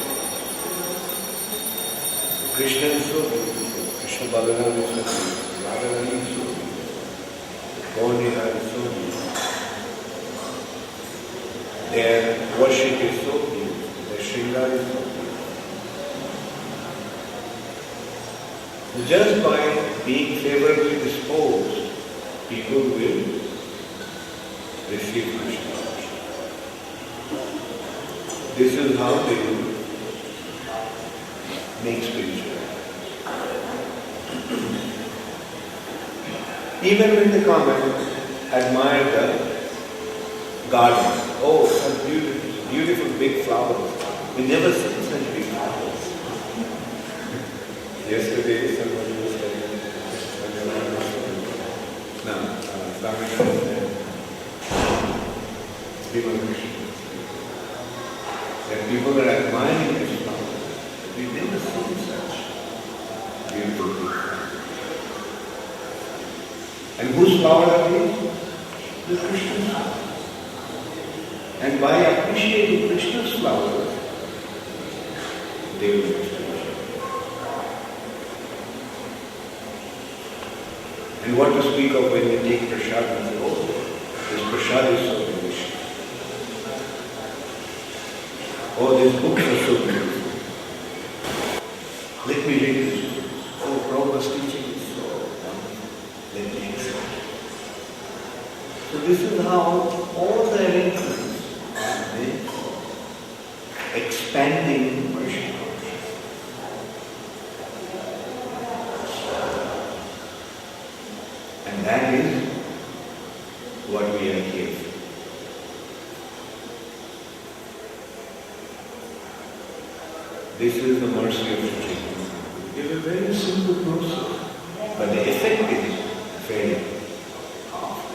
Krishna is so beautiful. Krishna Balaram is so beautiful. Radha Rani is so beautiful. Gauriya is so beautiful. Their worship is so beautiful. Their Shringar is so beautiful. Just by being favorably disposed, people will receive Krishna. This is how they will make spiritual. Even when they come and admire the garden, oh, such beautiful, beautiful big flowers. We never seen such big flowers. Yesterday, somebody was telling me, Swami that people are admiring this flower. We've never seen such beautiful flowers. And whose flower are these? The Krishna's flower. And by appreciating Krishna's flowers, they will be spiritual. And what to speak of when we take prasad and say, oh, this prasad is so delicious. Oh, these books are so beautiful. Let me read this book. Oh, Prabhupada's teaching is so wonderful. Let me accept. So this is how all the arrangements are made for expanding worship. And that is what we are here for. This is the mercy of Sri. It is a very simple process, but the effect is very powerful.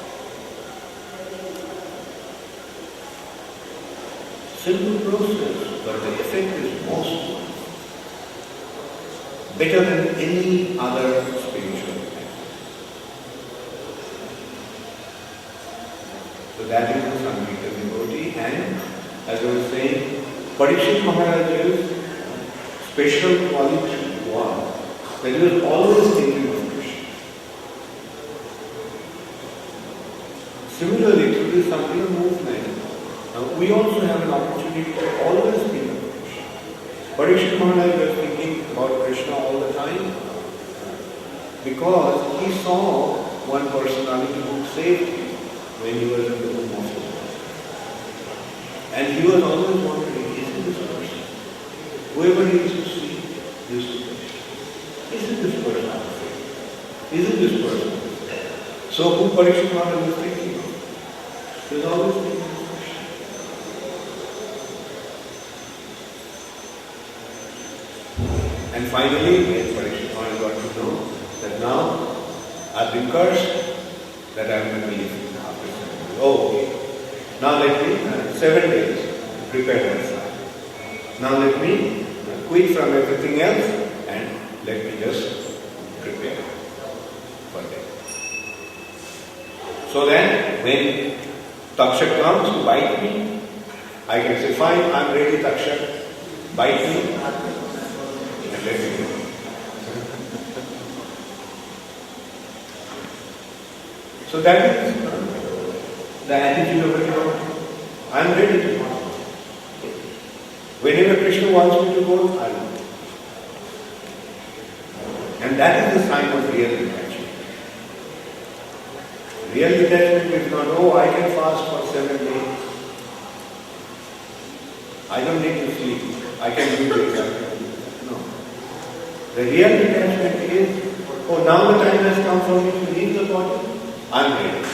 Simple process, but the effect is most wonderful. Better than any other spiritual practice. So that is the Sankirtan devotee, and as I was saying, Pariksit Maharaja's special quality was that he was always thinking of Krishna. Similarly, through the Sankirtan movement, we also have an opportunity to always think of Krishna. Pariksit Maharaj was thinking about Krishna all the time because he saw one personality who saved him when he was in the womb of his mother. And he was always wondering, is it this person? Whoever he used to see, used to question. Is it this person? Is it this person? So who Pariksit Maharaj was thinking of? He was always thinking of Krishna. And finally, when Pariksit Maharaj got to know that now I've been cursed, that I'm going to leave after 7 days. Oh, okay. Now let me, 7 days, prepare myself. Now let me quit from everything else and let me just prepare for that. So then, when Takshak comes to bite me, I can say, fine, I'm ready, Takshak, bite me, and let me go. So that is the attitude of a devotee. I'm ready to go. Whenever Krishna wants me to go, I will. And that is the sign of real attachment. Real attachment is not, oh, I can fast for 7 days. I don't need to sleep. I can do this. No. The real attachment is, oh, now the time has come for me to leave the body. I'm ready.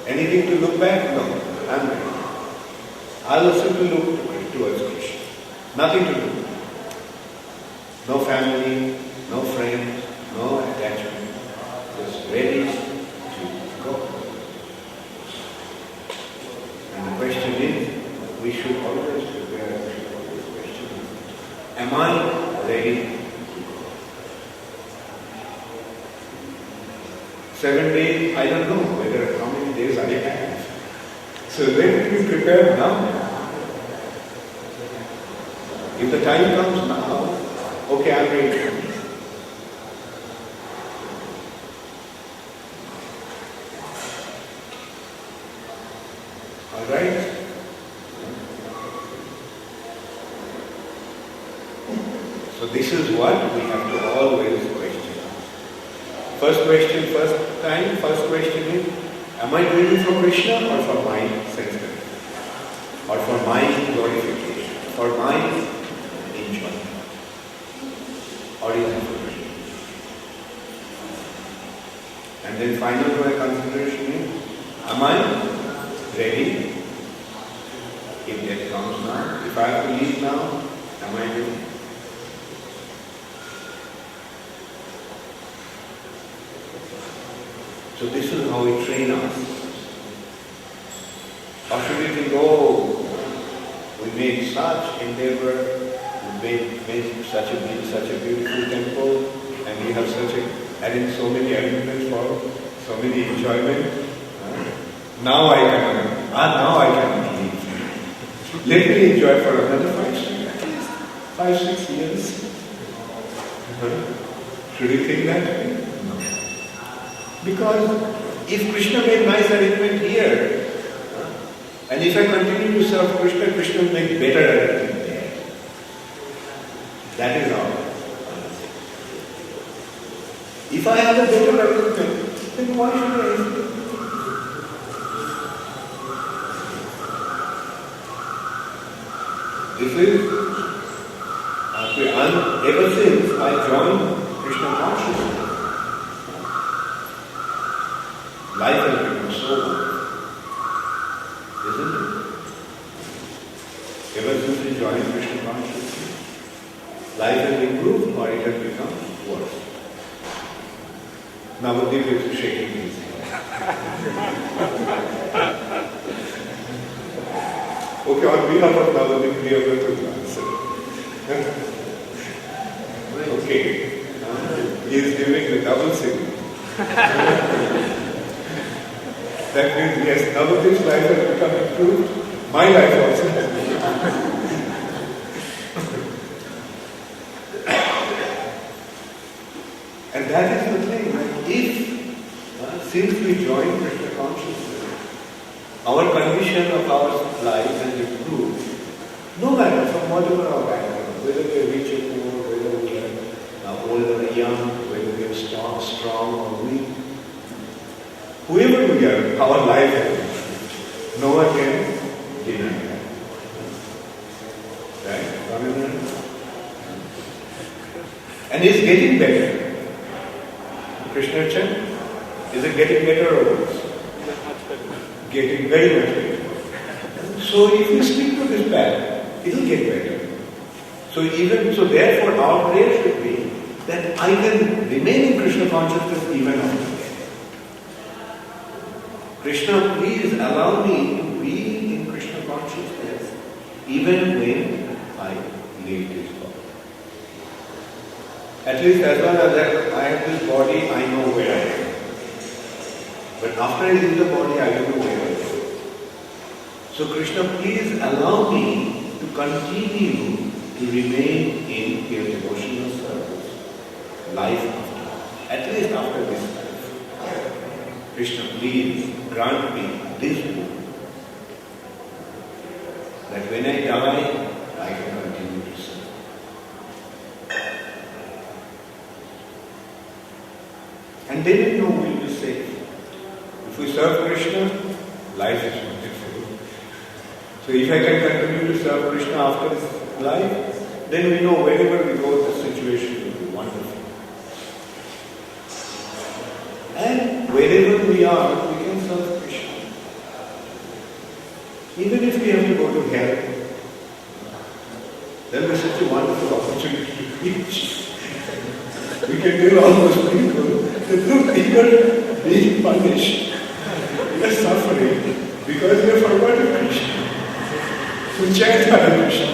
Anything to look back? No. I'm ready. I'll also look towards Krishna. Nothing to do. No family, no friends, no attachment. Just ready to go. And the question is, we should always prepare this question. Am I ready to go? 7 days, I don't know whether how many days I have. So let me prepare now. If the time comes now, okay, I'm ready. Alright? So this is what we have to always question. First question is, am I doing it for Krishna or for my sense benefit? Or for my glorification? For my enjoyment? Or is it for Krishna? And then final consideration is, am I ready? If death comes now, if I have to leave now, am I ready? So this is how we train us. Or should we think, oh, we made such endeavor, we made such a beautiful temple, and we have added so many elements for so many enjoyment. Now I cannot leave. Let me enjoy for another 5-6 years. Should we think that way? No. Because if Krishna made nice arrangement here, and if I continue to serve Krishna, Krishna will make better arrangement there. That is all. If I have a better arrangement, then why should I? This is, ever since I joined Krishna consciousness, life has become so wonderful, isn't it? Ever since we joined Krishna consciousness, life has improved or it has become worse. Navadip is shaking his head. Okay, on behalf of Navadip, we are going to answer. Okay, he is giving the double signal. That means, yes, Navadip's life has become improved, my life also has become improved. And that is the thing, like if, since we joined Krishna consciousness, our condition of our life has improved, no matter from whatever our background, whether we are rich or poor, whether we are old or young, whether we are strong or weak, whoever we are, our life has improved. No one can deny that. Right? And it's getting better. Krishna Chand, is it getting better or worse? Getting very much better. So if we stick to this path, it will get better. So therefore our prayer should be that I can remain in Krishna consciousness even after death. Krishna, please allow me to be in Krishna consciousness even when I leave this body. At least as long as I have this body, I know where I am. But after I leave the body, I don't know where I go. So Krishna, please allow me to continue to remain in your devotional service, life after life, at least after this life. Krishna, please grant me this boon, that when I die, I can continue to serve. And then we know we'll be safe. If we serve Krishna, life is wonderful. So if I can continue to serve Krishna after this life, then we know wherever we go, the situation will be wonderful. And wherever we are, we can serve Krishna. Even if we have to go to hell, then there's such a wonderful opportunity to preach. We can tell all those people that those people being punished, they are suffering because they have forgotten Krishna. So chant Hare Krishna.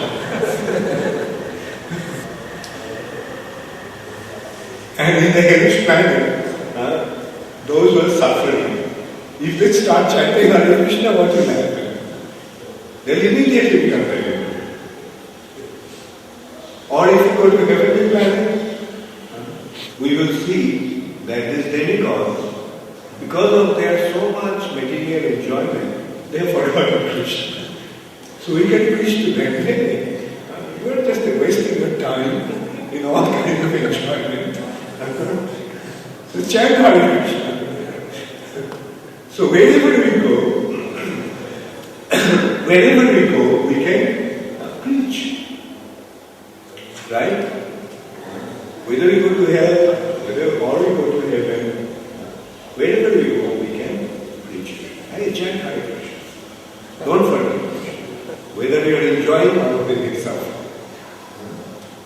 And in the hellish planet, those who are suffering, if they start chanting Hare Krishna, what will happen? They'll immediately become very good. Or if you go to heavenly planet, we will see that these demigods, because of their so much material enjoyment, they have forgotten Krishna. So we can preach to them, hey, you are just wasting your time in all kinds of enjoyment. So chant Hare Krishna. So wherever we go, we can preach. Right? Whether we go to hell, or we go to heaven, wherever we go, we can preach. Hey, chant Hare Krishna. Don't forget. Whether you are enjoying or whether you suffer.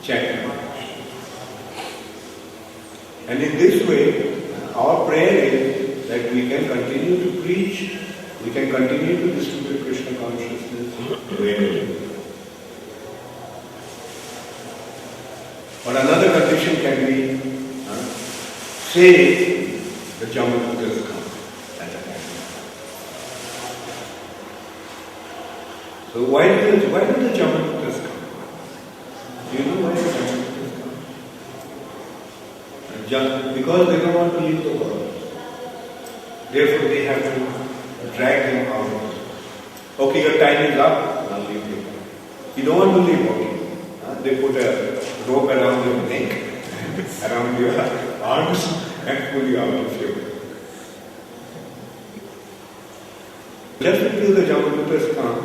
Chant Hare Krishna. And in this way, our prayer is that we can continue to preach, we can continue to distribute Krishna consciousness wherever we go. Or another condition can be, say the Jamadutas come at a time. So why do the Jamadutas come? Do you know why the Jamadutas come? Because they don't want to leave the world. Therefore they have to drag them out. Okay, your time is up, now leave you. You don't want to leave, okay. They put a rope around your neck, around your arms, and pull you out of your. Just until the Jamadutas come,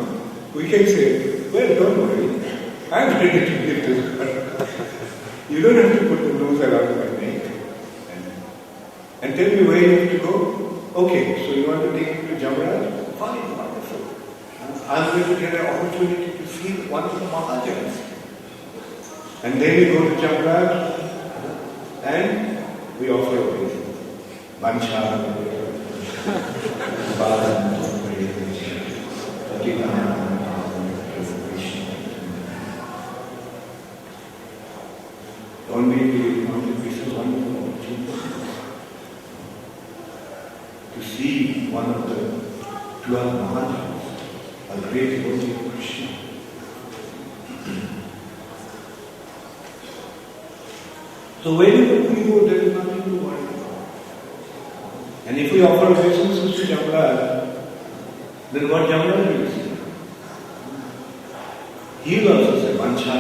we can say, well, don't worry, I'm ready to leave this world. You don't have to put the noose around my neck. And tell me where you have to go. Okay, so you want to take me to Jamaraj? Fine, wonderful. I'm going to get an opportunity to see one of the Maharajas. And then we go to Jamaraj and we offer obeisance. Bancha, don't be reminded, this is wonderful opportunity to see one of the 12 Maharajas, a great devotee of Krishna. So wherever we go, there is nothing to worry about. And if we offer obeisances to Jamaraj, then what Jamaraj will say? He will also say, Vancha.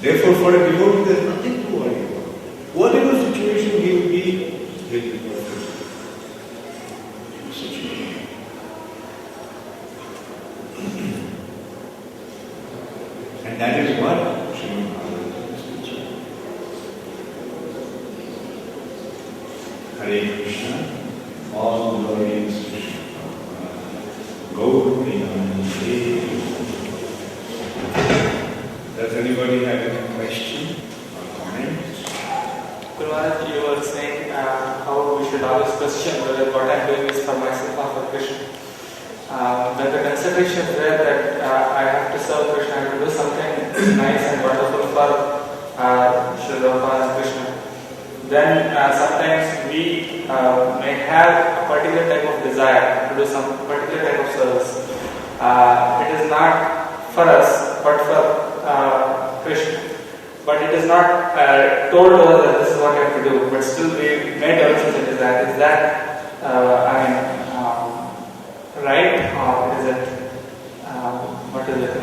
Therefore, for a devotee, there is nothing to worry about. Whatever situation he will be, he will be perfect. And that is what Srimad Bhagavatam is teaching. Hare Krishna, all glory is Krishna. Does anybody have any question or comment? Prabhupada, you were saying how we should always question whether what I'm doing is for myself or for Krishna. When the consideration is there that I have to serve Krishna, I have to do something nice and wonderful for Srila Prabhupada and Krishna, then sometimes we may have a particular type of desire to do some particular type of service. It is not for us, but for Krishna. But it is not told to us that this is what you have to do. But still, we may develop such a desire. Is that right, or is it what is it?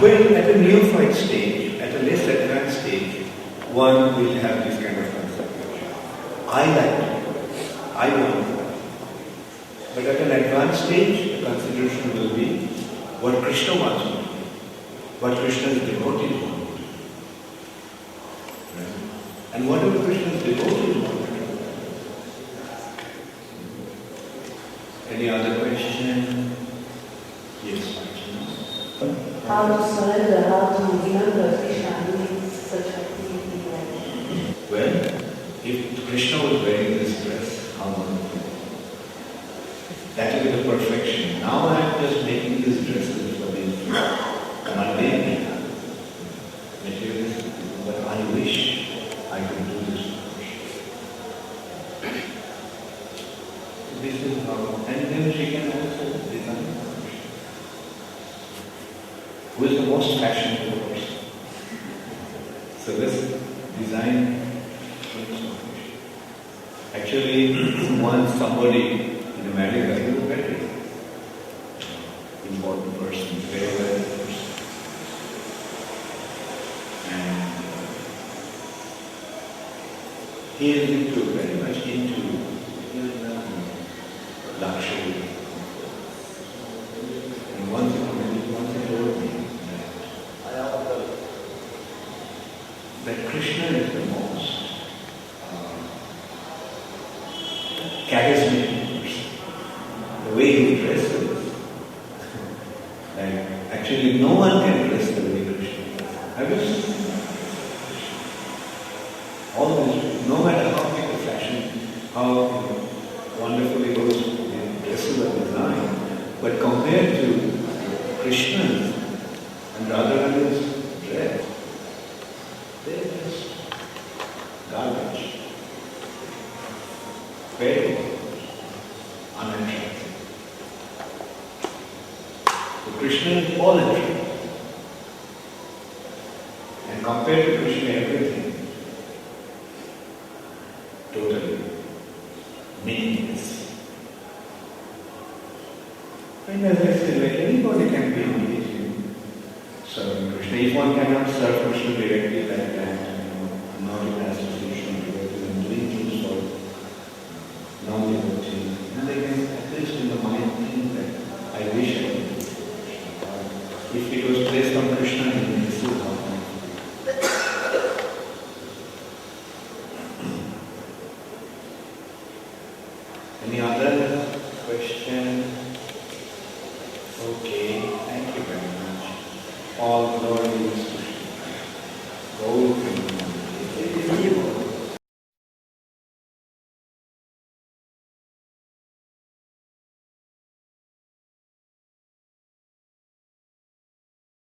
Well, at a neophyte stage, at a less advanced stage, one will have this kind of consideration. I like it. I want it. But at an advanced stage, the consideration will be what Krishna wants to do, what Krishna's devotees want. And whatever Krishna's devotees want. Any other question? Yes, how to surrender, how to remember Krishna doing such activity like well, if Krishna was wearing this dress, how wonderful. That will be the perfection. Now I am just making these dresses for these mundane people, materialistic people, but I wish I could do this for Krishna. This is how, and then she can also design for Krishna. Who is the most fashionable person? So let's design things for Krishna. Actually, once somebody in America, he was a very important person, very wealthy person. And he is very much into luxury. And once he told me that Krishna is the most charismatic person. The way he dresses, like actually no one can dress the way Krishna does. Have you seen? All this, no matter how big the fashion, how wonderfully those dresses are designed, but compared to Krishna's and Radharani's dress, they're just garbage. Very unattractive. So Krishna is all attractive. And compared to Krishna, everything totally meaningless. And as I said, like anybody can be engaged in serving Krishna. If one cannot serve Krishna directly like that, not in association directly, and doing things for non-devotees, and they can at least in the mind think that I wish I could do Krishna. If it was placed on Krishna, then this is how I feel. Any other question? Okay, thank you very much. All glory